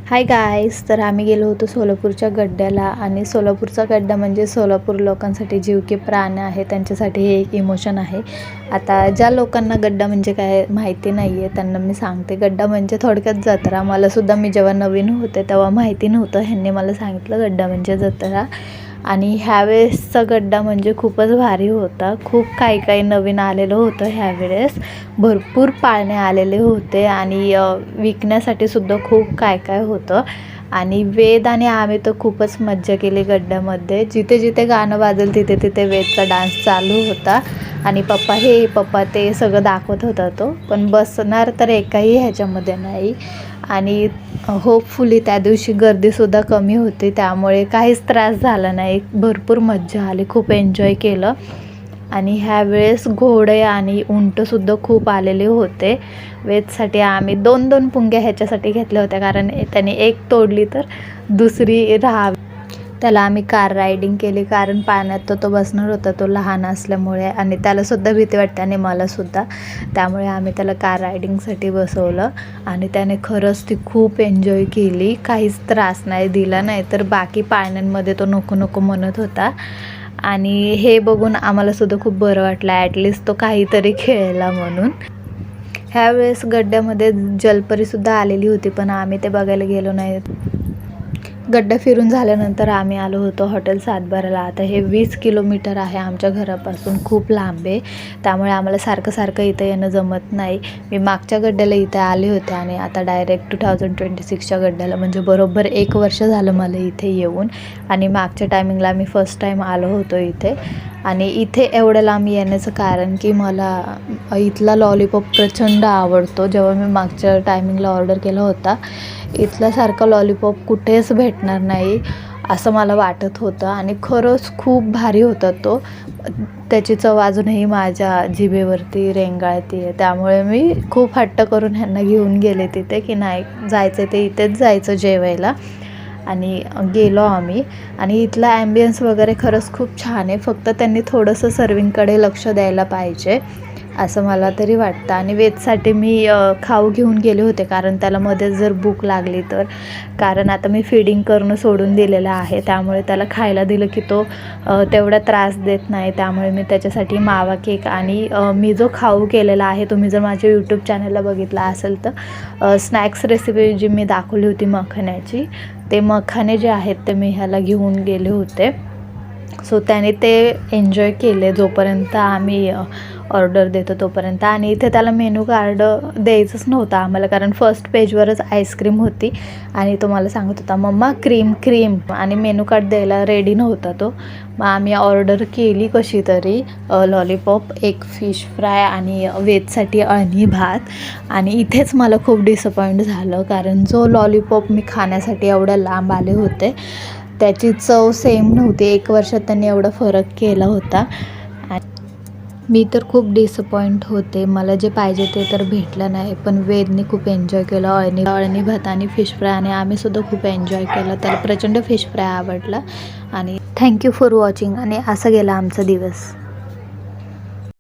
Hi guys, तर आम्ही गेलो होतो सोलापूरच्या गड्ड्याला. आणि सोलापूरचा गड्डा म्हणजे सोलापूर लोकांसाठी जीव की प्राण आहे, त्यांच्यासाठी हे एक इमोशन आहे. आता ज्या लोकांना गड्डा म्हणजे काय माहिती नाही आहे त्यांना मी सांगते. गड्डा म्हणजे थोडक्यात जत्रा. मलासुद्धा मी जेव्हा नवीन होते तेव्हा माहिती नव्हतं, ह्यांनी मला सांगितलं गड्डा म्हणजे जत्रा. आणि ह्यावेळेसचा गड्डा म्हणजे खूपच भारी होता. खूप काही नवीन आलेलं होतं ह्यावेळेस. भरपूर पाळणे आलेले होते आणि विकण्यासाठी सुद्धा खूप काय होतं. आणि वेद आणि आम्ही तर खूपच मज्जा केली गड्ड्यामध्ये. जिथे जिथे गाणं वाजेल तिथे तिथे वेदचा डान्स चालू होता. आणि पप्पा हे पप्पा ते सगळं दाखवत होता तो, पण बसणार तर एकाही ह्याच्यामध्ये नाही. आणि होपफुली त्या दिवशी गर्दीसुद्धा कमी होती, त्यामुळे काहीच त्रास झाला नाही. भरपूर मज्जा आली, खूप एन्जॉय केलं. आणि ह्यावेळेस घोडे आणि उंटसुद्धा खूप आलेले होते. वेदसाठी आम्ही 2-2 पुंग्या ह्याच्यासाठी घेतल्या होत्या, कारण त्याने एक तोडली तर दुसरी राहावी. त्याला आम्ही कार रायडिंग केली, कारण पाण्यात तो बसणार होता, तो लहान असल्यामुळे. आणि त्यालासुद्धा भीती वाटते आणि मलासुद्धा, त्यामुळे आम्ही त्याला कार रायडिंगसाठी बसवलं. आणि त्याने खरंच ती खूप एन्जॉय केली, काहीच त्रास नाही दिला. नाही तर बाकी पाळण्यांमध्ये तो नको नको म्हणत होता. आणि हे बघून आम्हालासुद्धा खूप बरं वाटलं, ॲटलिस्ट तो काहीतरी खेळला म्हणून. ह्यावेळेस गड्ड्यामध्ये जलपरीसुद्धा आलेली होती, पण आम्ही ते बघायला गेलो नाही. गड्डा फिरून झाल्यानंतर आम्ही आलो होतो हॉटेल सातबाराला. आता हे 20 किलोमीटर आहे आमच्या घरापासून, खूप लांब आहे. त्यामुळे आम्हाला सारखं इथं येणं जमत नाही. मी मागच्या गड्ड्याला इथे आले होते आणि आता डायरेक्ट 2026च्या गड्ड्याला, म्हणजे बरोबर 1 वर्ष झालं मला इथे येऊन. आणि मागच्या टायमिंगला आम्ही फर्स्ट टाईम आलो होतो इथे. आणि इथे एवढं लांब येण्याचं कारण की मला इथला लॉलीपॉप प्रचंड आवडतो. जेव्हा मी मागच्या टायमिंगला ऑर्डर केला होता, इथल्यासारखा लॉलीपॉप कुठेच भेटणार नाही असं मला वाटत होतं. आणि खरंच खूप भारी होता तो. त्याची चव अजूनही माझ्या जिभेवरती रेंगाळती आहे. त्यामुळे मी खूप हट्ट करून ह्यांना घेऊन गेले तिथे की नाही जायचं ते इथेच जायचं जेवायला. आणि गेलो आम्ही. आणि इथला ॲम्बियन्स वगैरे खरंच खूप छान आहे. फक्त त्यांनी थोडंसं सर्विंगकडे लक्ष द्यायला पाहिजे असं मला तरी वाटतं. आणि वेदसाठी मी खाऊ घेऊन गेले होते, कारण त्याला मध्येच जर भूक लागली तर. कारण आता मी फीडिंग करणं सोडून दिलेलं आहे, त्यामुळे त्याला खायला दिलं की तो तेवढा त्रास देत नाही. त्यामुळे मी त्याच्यासाठी मावा केक आणि मी जो खाऊ केलेला आहे, तुम्ही जर माझ्या यूट्यूब चॅनलला बघितला असेल तर स्नॅक्स रेसिपी जी मी दाखवली होती मखाण्याची, ते मखाने जे आहेत ते मी ह्याला घेऊन गेले होते. सो त्याने ते एन्जॉय केले जोपर्यंत आम्ही ऑर्डर देतो तोपर्यंत. आणि इथे त्याला मेनू कार्ड द्यायचंच नव्हतं आम्हाला, कारण फर्स्ट पेजवरच आईस्क्रीम होती. आणि तो मला सांगत होता मम्मा क्रीम, आणि मेनू कार्ड द्यायला रेडी नव्हता तो. मग आम्ही ऑर्डर केली कशी तरी लॉलीपॉप, एक फिश फ्राय आणि वेजसाठी अळणी भात. आणि इथेच मला खूप डिसअपॉइंट झालं, कारण जो लॉलीपॉप मी खाण्यासाठी एवढं लांब आले होते त्याची चव सेम नव्हती. 1 वर्षात त्यांनी एवढा फरक केला होता. मी तर खूप डिसअपॉइंट होते. मला जे पाहिजे ते तर भेटलं नाही. पण वेदने खूप एन्जॉय केलं, अळणी भात आणि फिश फ्राय. आणि आम्हीसुद्धा खूप एन्जॉय केलं. त्याला प्रचंड फिश फ्राय आवडला. आणि थँक्यू फॉर वॉचिंग. आणि असा गेला आमचा दिवस.